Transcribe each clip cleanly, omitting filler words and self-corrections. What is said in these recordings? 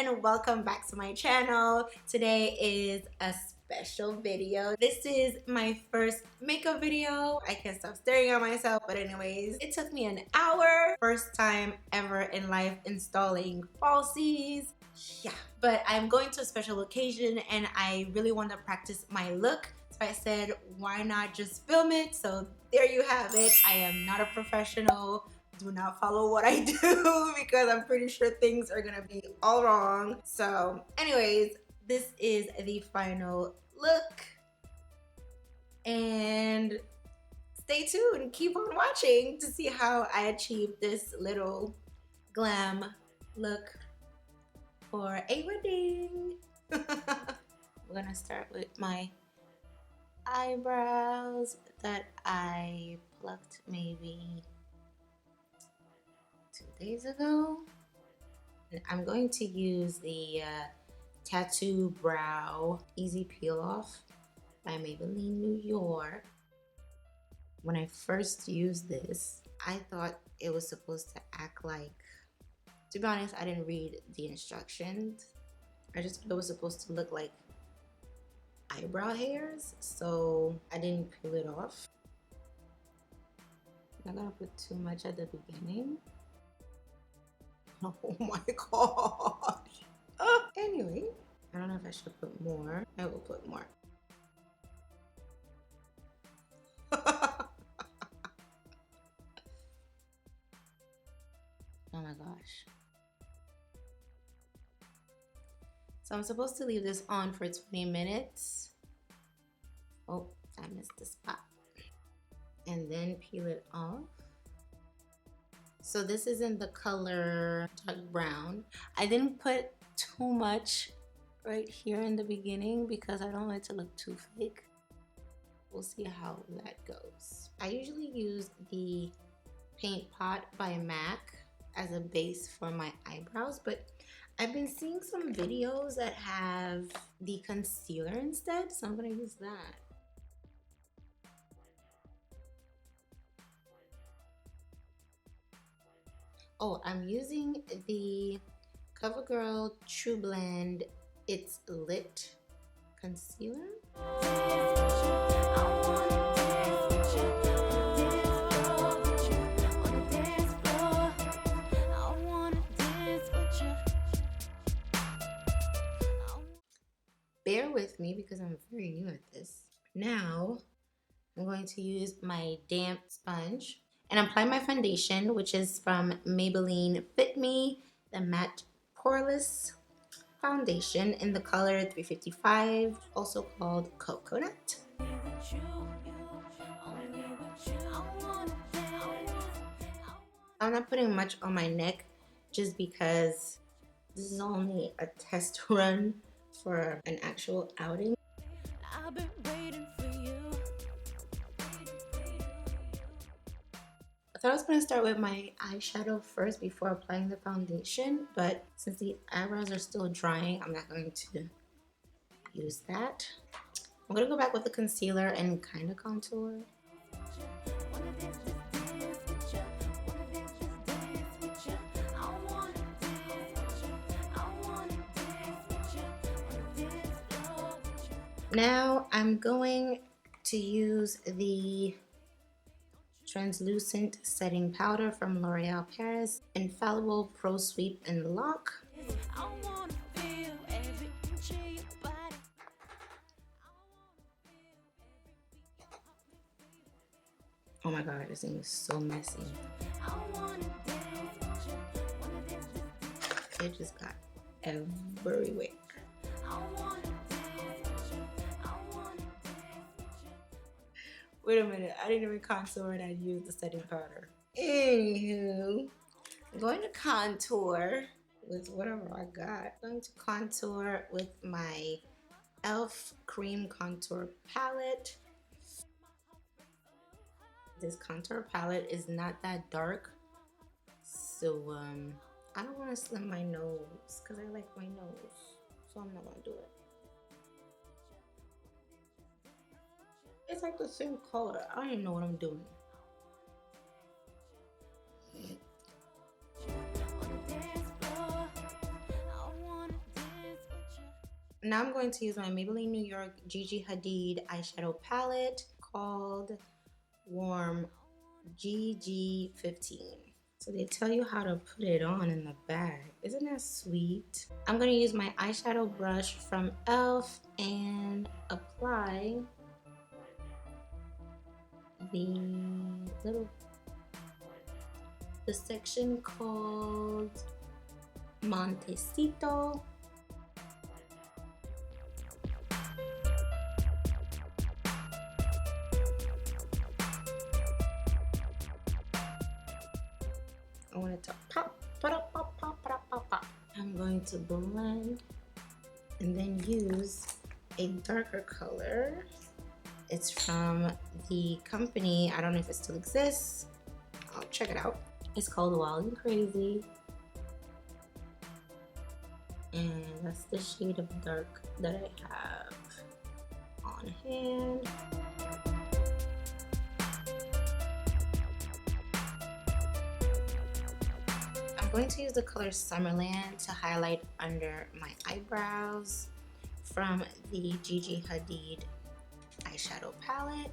and welcome back to my channel. Today is a special video. This is my first makeup video. I can't stop staring at myself, but anyways, it took me an hour. First time ever in life installing falsies. Yeah, but I'm going to a special occasion and I really want to practice my look. So I said, why not just film it? So there you have it. I am not a professional. Do not follow what I do because I'm pretty sure things are gonna be all wrong. So anyways, this is the final look and stay tuned, keep on watching to see how I achieve this little glam look for a wedding. We're gonna start with my eyebrows that I plucked maybe 2 days ago. I'm going to use the Tattoo Brow Easy Peel Off by Maybelline New York. When I first used this, I thought it was supposed to act like, to be honest, I didn't read the instructions. I just thought it was supposed to look like eyebrow hairs, so I didn't peel it off. I'm not gonna put too much at the beginning. Oh my gosh. Anyway, I don't know if I should put more. I will put more. Oh my gosh. So I'm supposed to leave this on for 20 minutes. Oh, I missed the spot. And then peel it off. So this is in the color dark brown. I didn't put too much right here in the beginning because I don't want it to look too fake. We'll see how that goes. I usually use the Paint Pot by MAC as a base for my eyebrows, but I've been seeing some videos that have the concealer instead, so I'm gonna use that. Oh, I'm using the CoverGirl TruBlend It's Lit concealer. Bear with me because I'm very new at this. Now, I'm going to use my damp sponge and apply my foundation, which is from Maybelline Fit Me, the matte Poreless foundation in the color 355, also called Coconut. I'm not putting much on my neck just because this is only a test run for an actual outing. I've been waiting for you. I thought I was going to start with my eyeshadow first before applying the foundation, but since the eyebrows are still drying, I'm not going to use that. I'm going to go back with the concealer and kind of contour. Now I'm going to use the translucent setting powder from L'Oreal Paris, Infallible Pro Sweep and Lock. Oh my god, this thing is so messy. It just got everywhere. Wait a minute, I didn't even contour and I used the setting powder. Anywho, I'm going to contour with whatever I got. I'm going to contour with my e.l.f. cream contour palette. This contour palette is not that dark, so I don't want to slim my nose because I like my nose, so I'm not going to do it. It's like the same color. I don't even know what I'm doing. Now I'm going to use my Maybelline New York Gigi Hadid eyeshadow palette called Warm GG15. So they tell you how to put it on in the bag. Isn't that sweet? I'm going to use my eyeshadow brush from e.l.f. and apply the section called Montecito. I want it to pop, pop, pop, pop, pop, pop, pop. I'm going to blend and then use a darker color. It's from the company, I don't know if it still exists. I'll check it out. It's called Wild and Crazy. And that's the shade of dark that I have on hand. I'm going to use the color Summerland to highlight under my eyebrows from the Gigi Hadid eyeshadow palette.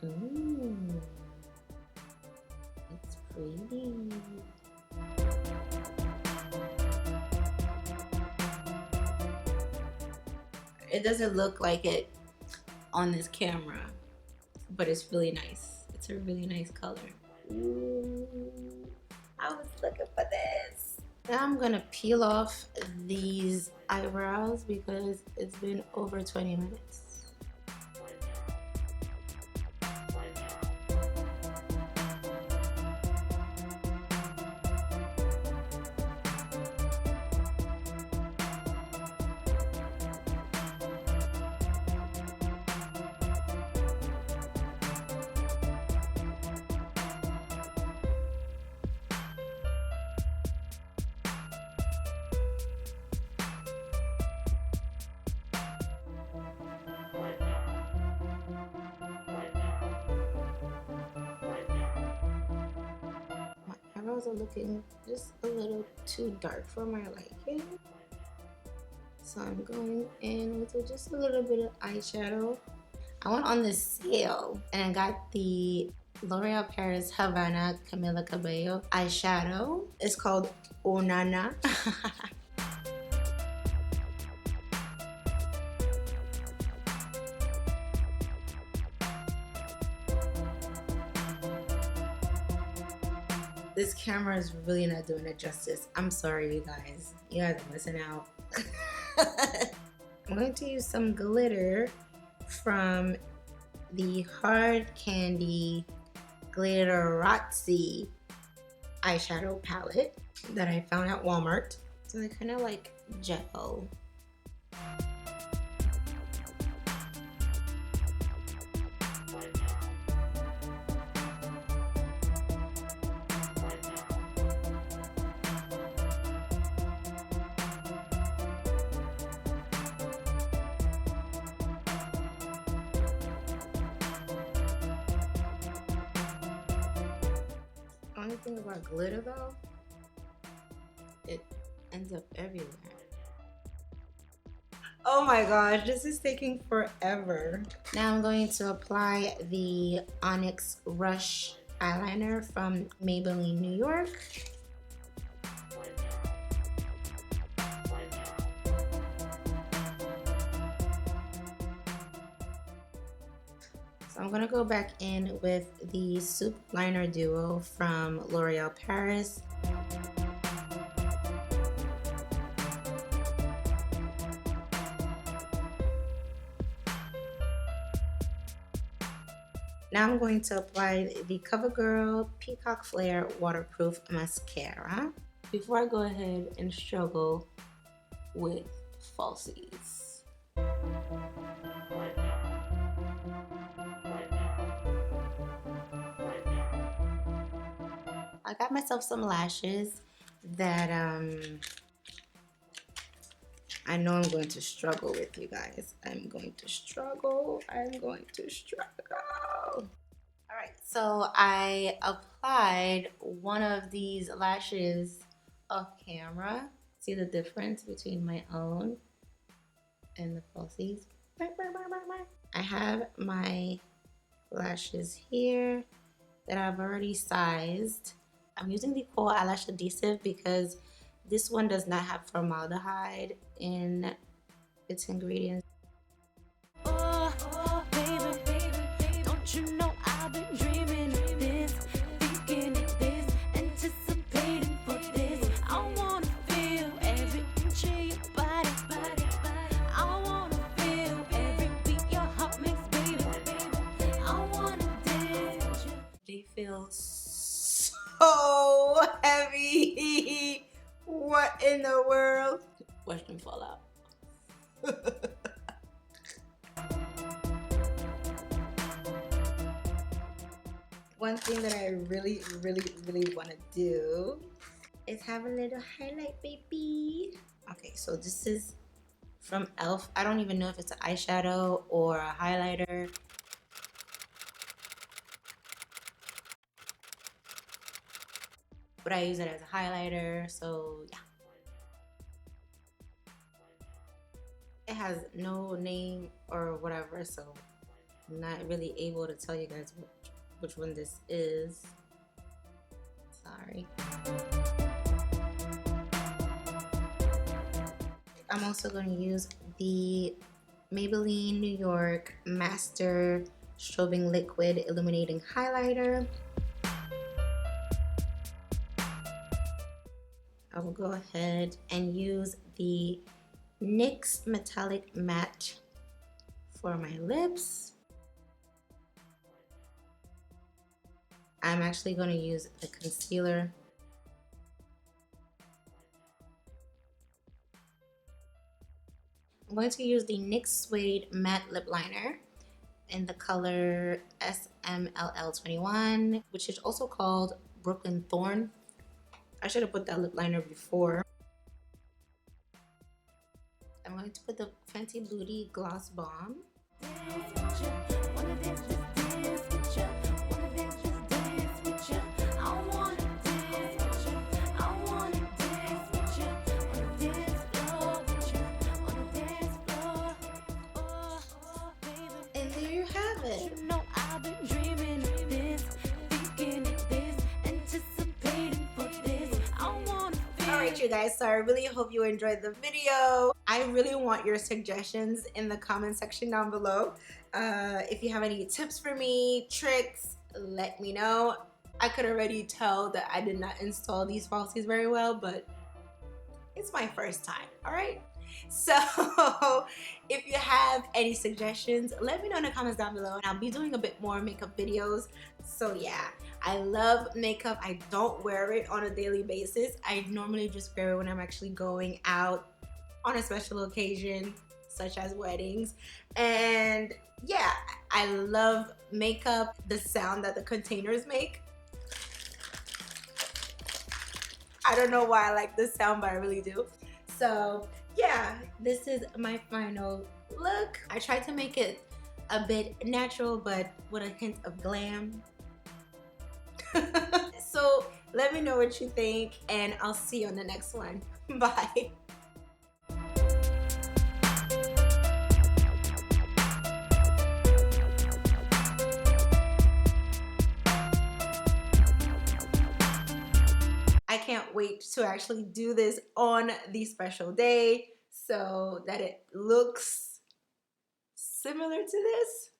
Ooh, it's pretty. It doesn't look like it on this camera, but it's really nice. It's a really nice color. Ooh, I was looking for this. Now I'm gonna peel off these eyebrows because it's been over 20 minutes. Eyebrows are looking just a little too dark for my liking. So I'm going in with just a little bit of eyeshadow. I went on this sale and I got the L'Oreal Paris Havana Camila Cabello eyeshadow. It's called Onana. This camera is really not doing it justice. I'm sorry, you guys. You guys are missing out. I'm going to use some glitter from the Hard Candy Glitterazzi eyeshadow palette that I found at Walmart. So they're kind of like gel. Only thing about glitter though, it ends up everywhere. Oh my gosh, this is taking forever. Now I'm going to apply the Onyx Rush eyeliner from Maybelline New York. So I'm gonna go back in with the Soup Liner Duo from L'Oreal Paris. Now I'm going to apply the CoverGirl Peacock Flare Waterproof Mascara before I go ahead and struggle with falsies. I got myself some lashes that I know I'm going to struggle with, you guys. I'm going to struggle. All right, so I applied one of these lashes off camera. See the difference between my own and the falsies? I have my lashes here that I've already sized. I'm using the Kohl Eyelash Adhesive because this one does not have formaldehyde in its ingredients. They feel so heavy. What in the world? Watch them fall out. One thing that I really want to do is have a little highlight, baby. Okay, so this is from e.l.f. I don't even know if it's an eyeshadow or a highlighter. But I use it as a highlighter, so yeah. It has no name or whatever, so I'm not really able to tell you guys which one this is. Sorry. I'm also going to use the Maybelline New York Master Strobing Liquid Illuminating Highlighter. I will go ahead and use the NYX Metallic Matte for my lips. I'm actually going to use the concealer. I'm going to use the NYX Suede Matte Lip Liner in the color SMLL21, which is also called Brooklyn Thorn. I should have put that lip liner before. I'm going to put the Fenty Beauty Gloss Bomb. And there you have it. Alright you guys, so I really hope you enjoyed the video. I really want your suggestions in the comment section down below. If you have any tips for me, tricks, let me know. I could already tell that I did not install these falsies very well, but it's my first time, alright? So if you have any suggestions, let me know in the comments down below. I'll be doing a bit more makeup videos. So yeah, I love makeup. I don't wear it on a daily basis. I normally just wear it when I'm actually going out on a special occasion, such as weddings. And yeah, I love makeup, the sound that the containers make. I don't know why I like this sound, but I really do. So yeah, this is my final look. I tried to make it a bit natural, but with a hint of glam. So let me know what you think, and I'll see you on the next one. Bye. I can't wait to actually do this on the special day so that it looks similar to this.